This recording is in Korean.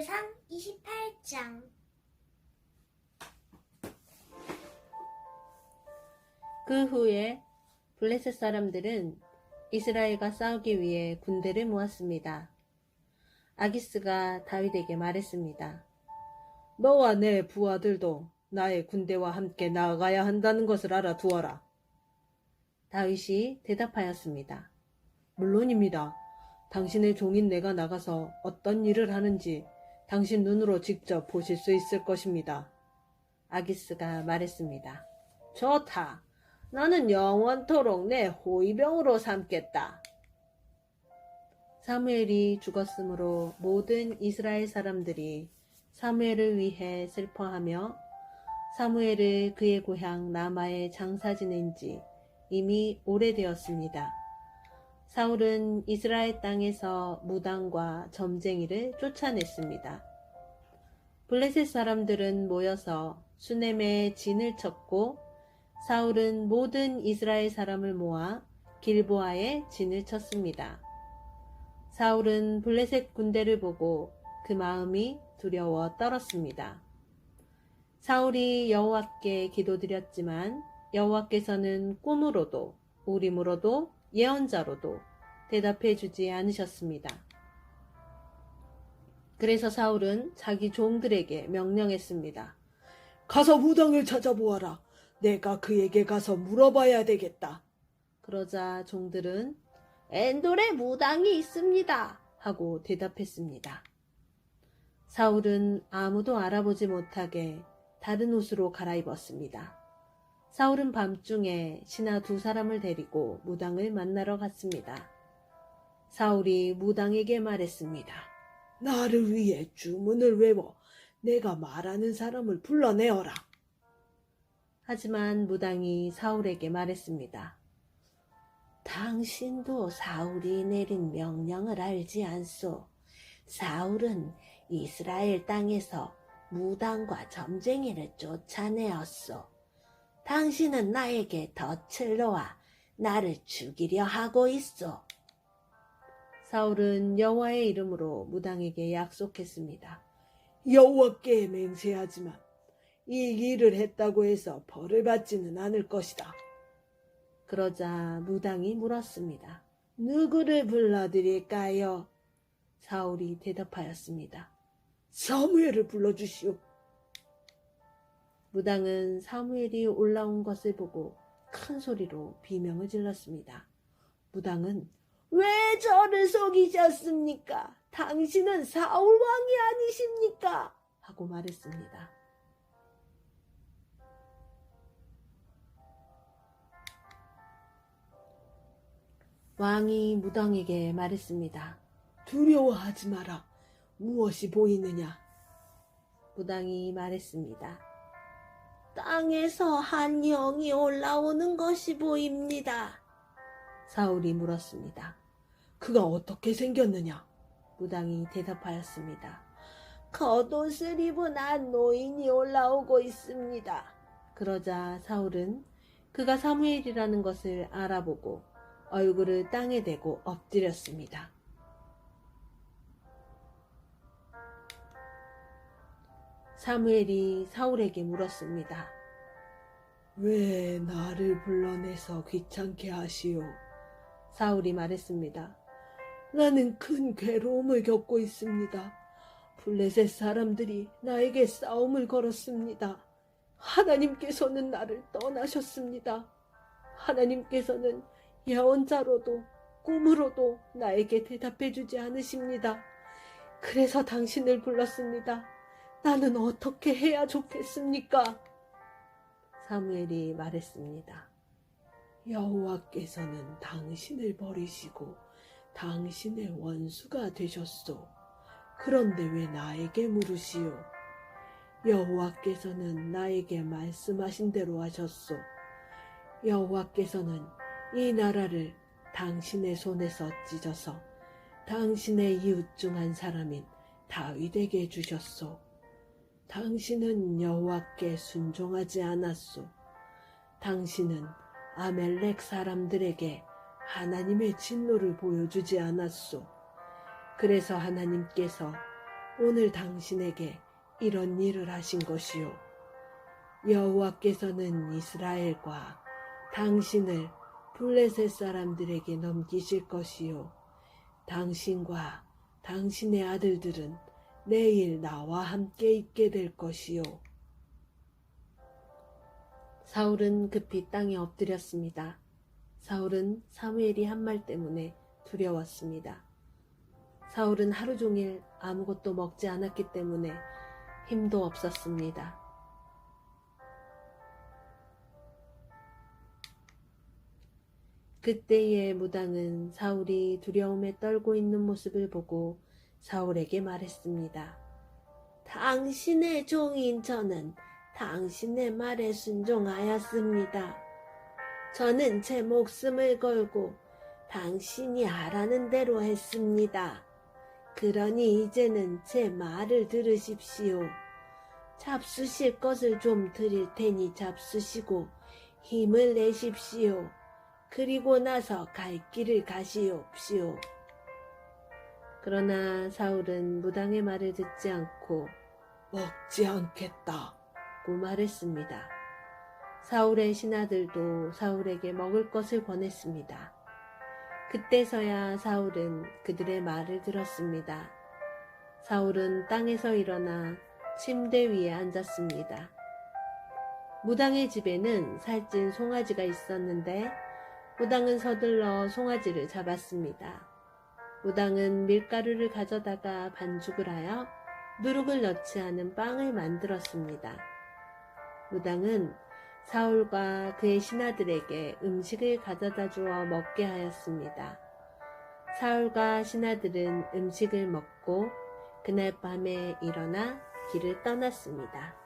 사무엘상 28장. 그 후에 블레셋 사람들은 이스라엘과 싸우기 위해 군대를 모았습니다. 아기스가 다윗에게 말했습니다. 너와 내 부하들도 나의 군대와 함께 나아가야 한다는 것을 알아두어라. 다윗이 대답하였습니다. 물론입니다. 당신의 종인 내가 나가서 어떤 일을 하는지 당신 눈으로 직접 보실 수 있을 것입니다. 아기스가 말했습니다. 좋다. 나는 영원토록 내 호위병으로 삼겠다. 사무엘이 죽었으므로 모든 이스라엘 사람들이 사무엘을 위해 슬퍼하며 사무엘을 그의 고향 라마에 장사 지낸 지 이미 오래되었습니다. 사울은 이스라엘 땅에서 무당과 점쟁이를 쫓아냈습니다. 블레셋 사람들은 모여서 수넴에 진을 쳤고 사울은 모든 이스라엘 사람을 모아 길보아에 진을 쳤습니다. 사울은 블레셋 군대를 보고 그 마음이 두려워 떨었습니다. 사울이 여호와께 기도드렸지만 여호와께서는 꿈으로도 우림으로도 예언자로도 대답해 주지 않으셨습니다. 그래서 사울은 자기 종들에게 명령했습니다. 가서 무당을 찾아보아라. 내가 그에게 가서 물어봐야 되겠다. 그러자 종들은 엔돌에 무당이 있습니다 하고 대답했습니다. 사울은 아무도 알아보지 못하게 다른 옷으로 갈아입었습니다. 사울은 밤중에 신하 2사람을 데리고 무당을 만나러 갔습니다. 사울이 무당에게 말했습니다. 나를 위해 주문을 외워 내가 말하는 사람을 불러내어라. 하지만 무당이 사울에게 말했습니다. 당신도 사울이 내린 명령을 알지 않소. 사울은 이스라엘 땅에서 무당과 점쟁이를 쫓아내었소. 당신은 나에게 덫을 놓아 나를 죽이려 하고 있소. 사울은 여호와의 이름으로 무당에게 약속했습니다. 여호와께 맹세하지만 이 일을 했다고 해서 벌을 받지는 않을 것이다. 그러자 무당이 물었습니다. 누구를 불러드릴까요? 사울이 대답하였습니다. 사무엘을 불러주시오. 무당은 사무엘이 올라온 것을 보고 큰 소리로 비명을 질렀습니다. 무당은 왜 저를 속이셨습니까? 당신은 사울 왕이 아니십니까? 하고 말했습니다. 왕이 무당에게 말했습니다. 두려워하지 마라. 무엇이 보이느냐? 무당이 말했습니다. 땅에서 한 영이 올라오는 것이 보입니다. 사울이 물었습니다. 그가 어떻게 생겼느냐? 무당이 대답하였습니다. 겉옷을 입은 한 노인이 올라오고 있습니다. 그러자 사울은 그가 사무엘이라는 것을 알아보고 얼굴을 땅에 대고 엎드렸습니다. 사무엘이 사울에게 물었습니다. 왜 나를 불러내서 귀찮게 하시오? 사울이 말했습니다. 나는 큰 괴로움을 겪고 있습니다. 블레셋 사람들이 나에게 싸움을 걸었습니다. 하나님께서는 나를 떠나셨습니다. 하나님께서는 예언자로도 꿈으로도 나에게 대답해주지 않으십니다. 그래서 당신을 불렀습니다. 나는 어떻게 해야 좋겠습니까? 사무엘이 말했습니다. 여호와께서는 당신을 버리시고 당신의 원수가 되셨소. 그런데 왜 나에게 물으시오? 여호와께서는 나에게 말씀하신 대로 하셨소. 여호와께서는 이 나라를 당신의 손에서 찢어서 당신의 이웃 중 한 사람인 다윗에게 주셨소. 당신은 여호와께 순종하지 않았소. 당신은 아멜렉 사람들에게 하나님의 진노를 보여주지 않았소. 그래서 하나님께서 오늘 당신에게 이런 일을 하신 것이요. 여호와께서는 이스라엘과 당신을 블레셋 사람들에게 넘기실 것이요. 당신과 당신의 아들들은 내일 나와 함께 있게 될 것이요. 사울은 급히 땅에 엎드렸습니다. 사울은 사무엘이 한 말 때문에 두려웠습니다. 사울은 하루 종일 아무것도 먹지 않았기 때문에 힘도 없었습니다. 그때의 무당은 사울이 두려움에 떨고 있는 모습을 보고 사울에게 말했습니다. 당신의 종인 저는 당신의 말에 순종하였습니다. 저는 제 목숨을 걸고 당신이 하라는 대로 했습니다. 그러니 이제는 제 말을 들으십시오. 잡수실 것을 좀 드릴 테니 잡수시고 힘을 내십시오. 그리고 나서 갈 길을 가시옵시오. 그러나 사울은 무당의 말을 듣지 않고 먹지 않겠다고 말했습니다. 사울의 신하들도 사울에게 먹을 것을 권했습니다. 그때서야 사울은 그들의 말을 들었습니다. 사울은 땅에서 일어나 침대 위에 앉았습니다. 무당의 집에는 살찐 송아지가 있었는데 무당은 서둘러 송아지를 잡았습니다. 무당은 밀가루를 가져다가 반죽을 하여 누룩을 넣지 않은 빵을 만들었습니다. 무당은 사울과 그의 신하들에게 음식을 가져다 주어 먹게 하였습니다. 사울과 신하들은 음식을 먹고 그날 밤에 일어나 길을 떠났습니다.